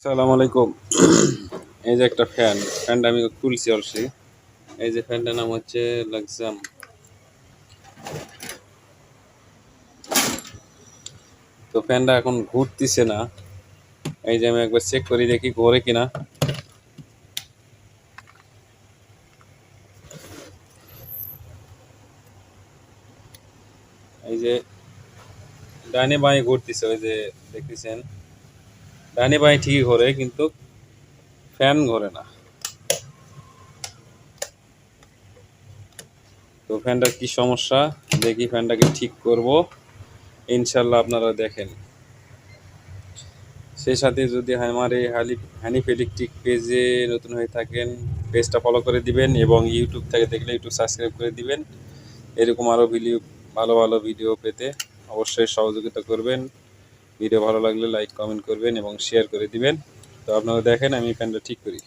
আসসালামু আলাইকুম। এই যে একটা ফ্যানটা আমি তুলছি অলরেডি। এই যে ফ্যানটার নাম হচ্ছে লাক্সাম। তো ফ্যানটা এখন ঘুরতেছে না। এই যে আমি একবার চেক করে দেখি ঘোরে কিনা। এই যে ডানে বাঁয়ে ঘুরতেছে, ওই যে দেখতেছেন ডানে বাঁয়ে ঠিকই ঘোরে, কিন্তু ফ্যান ঘোরে না। তো ফ্যানটার কি সমস্যা দেখি, ফ্যানটাকে ঠিক করব ইনশাল্লাহ, আপনারা দেখেন। সেই সাথে যদি আমার এই হানিফ ইলেকট্রিক পেজে নতুন হয়ে থাকেন, পেজটা ফলো করে দিবেন এবং ইউটিউব থেকে দেখলে ইউটিউব সাবস্ক্রাইব করে দিবেন। এরকম আরও ভালো ভালো ভিডিও পেতে অবশ্যই সহযোগিতা করবেন। ভিডিও ভালো লাগলে লাইক কমেন্ট করবেন এবং শেয়ার করে দিবেন। তো আপনারা দেখেন আমি ফ্যানটা ঠিক করি।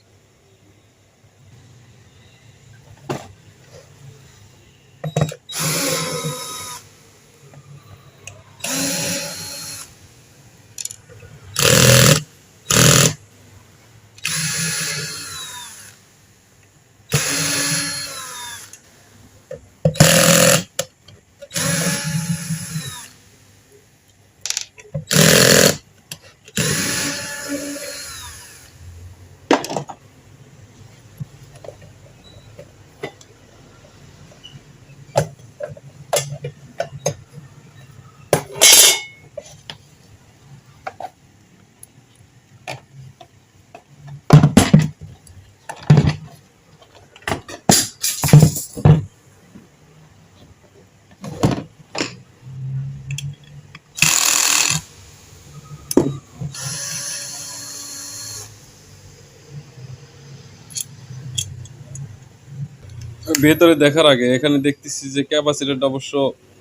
ভেতরে দেখার আগে এখানে দেখতেছি যে ক্যাপাসিটরটা অবশ্য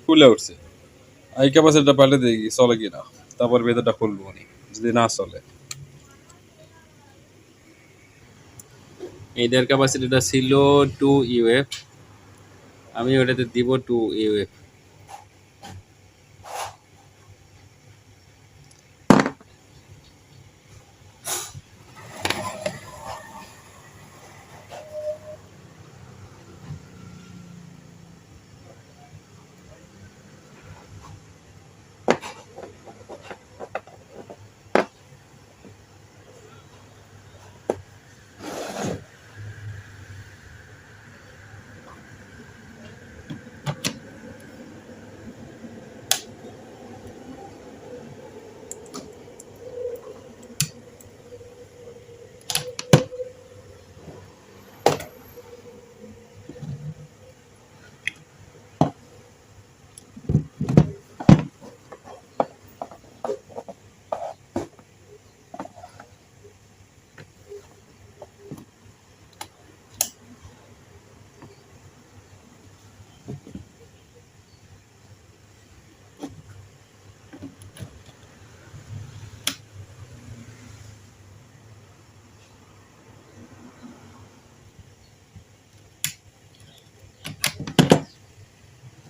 খুলে উঠছে। এই ক্যাপাসিটরটা পাল্টে দেখি চলে কিনা, তারপর ভেতরটা খুলবো নি। যদি না চলে, এইটার ক্যাপাসিটিটা ছিল 2 UF, আমি ওটাতে দিব 2 UF।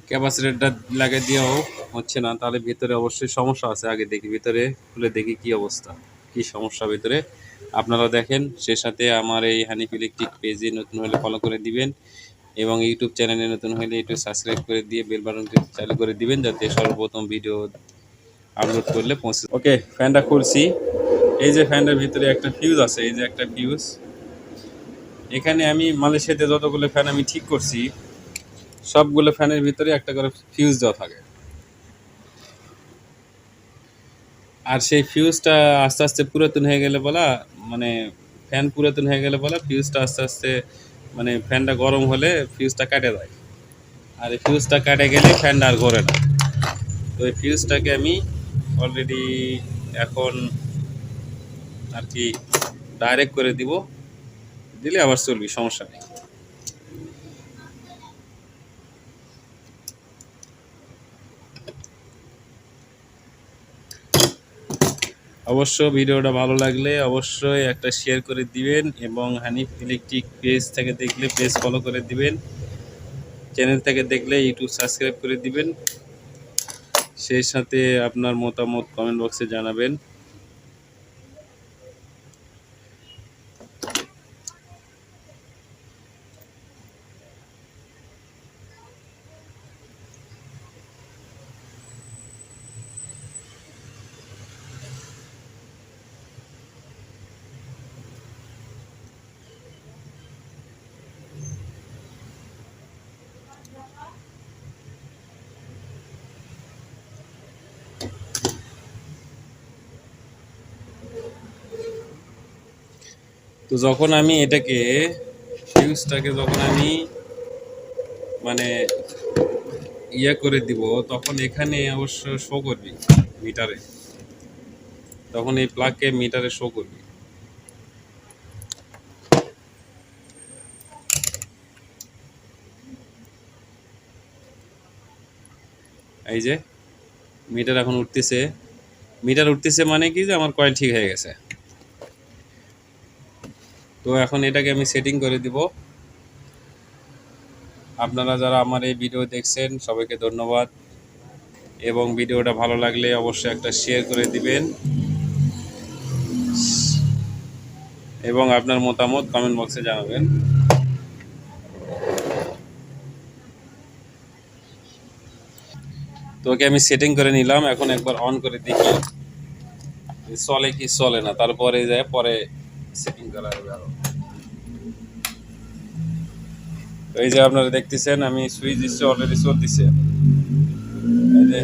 ক্যাপাসিটরটা লাগিয়ে দিয়েও হচ্ছে না, তাহলে ভিতরে অবশ্যই সমস্যা আছে। আগে দেখি ভিতরে, খুলে দেখি কি অবস্থা, কি সমস্যা ভিতরে। আপনারা দেখেন। সে সাথে আমার এই হানিফ ইলেকট্রিক পেজে নতুন হলে ফলো করে দিবেন এবং ইউটিউব চ্যানেলে নতুন হলে ইউটিউব সাবস্ক্রাইব করে দিয়ে বেল বাটনটি চালু করে দিবেন, যাতে সর্বপ্রথম ভিডিও আপলোড করলে পৌঁছে। ওকে, ফ্যানটা খুলছি। এই যে ফ্যানটার ভিতরে একটা ফিউজ আছে, এই যে একটা ফিউজ। এখানে আমি মালয়েশিয়াতে যতগুলো ফ্যান আমি ঠিক করছি, সবগুলো ফ্যানের ভিতরে একটা করে ফিউজ দেওয়া থাকে। আর সেই ফিউজটা আস্তে আস্তে পুরাতন হয়ে গেলে বলা, মানে ফ্যান পুরাতন হয়ে গেলে বলা, ফিউজটা আস্তে আস্তে, মানে ফ্যানটা গরম হলে ফিউজটা কাটে যায়। আর এই ফিউজটা কাটে গেলে ফ্যানটা আর ঘোরে না। তো এই ফিউজটাকে আমি অলরেডি এখন আর কি ডাইরেক্ট করে দিব, দিলে আবার চলবি, সমস্যা নেই। অবশ্য ভিডিওটা ভালো লাগলে অবশ্যই একটা শেয়ার করে দিবেন এবং হানিফ ইলেকট্রিক পেজ থেকে দেখলে পেজ ফলো করে দিবেন, চ্যানেল থেকে দেখলে ইউটিউব সাবস্ক্রাইব করে দিবেন। সেই সাথে আপনার মতামত কমেন্ট বক্সে জানাবেন। তো যখন আমি এটাকে ফিউজটাকে যখন আমি মানে ইয়ে করে দিব, তখন এখানে অবশ্য শো করবি মিটারে, তখন এই প্লাগকে মিটারে শো করবি। এই যে মিটার এখন উঠতেছে, মিটার উঠতেছে মানে কি যে আমার কয়েল ঠিক হয়ে গেছে। তো এখন এটাকে আমি সেটিং করে দিব। আপনারা যারা আমার এই ভিডিও দেখছেন সবাইকে ধন্যবাদ, এবং ভিডিওটা ভালো লাগলে অবশ্যই একটা শেয়ার করে দিবেন এবং আপনার মতামত কমেন্ট বক্সে জানাবেন। তো ওকে আমি সেটিং করে নিলাম, এখন একবার অন করে দেখি চলে কি চলে না, তারপরে যায় পরে সেটিং করা হবে আরো। তো এই যে আপনারা দেখতেছেন আমি সুইচ দিচ্ছি, অলরেডি চোর দিছে, এই যে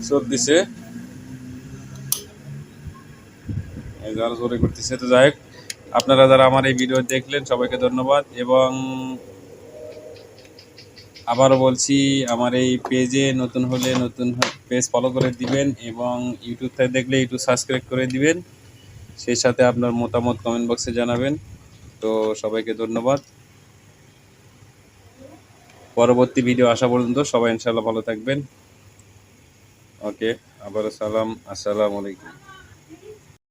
চোর দিছে, এই যে আরো জোরে করতেছে। তো যাই হোক, আপনারা যারা আমার এই ভিডিও দেখলেন সবাইকে ধন্যবাদ, এবং আবারও বলছি আমার এই পেজে নতুন হলে নতুন পেজ ফলো করে দিবেন, এবং ইউটিউব থেকে দেখলে ইউটিউব সাবস্ক্রাইব করে দিবেন, সেই সাথে আপনার মতামত কমেন্ট বক্সে জানাবেন। তো সবাইকে ধন্যবাদ, পরবর্তী ভিডিও আসা পর্যন্ত সবাই ইনশাআল্লাহ ভালো থাকবেন। ওকে, আবারও সালাম, আসসালামু আলাইকুম।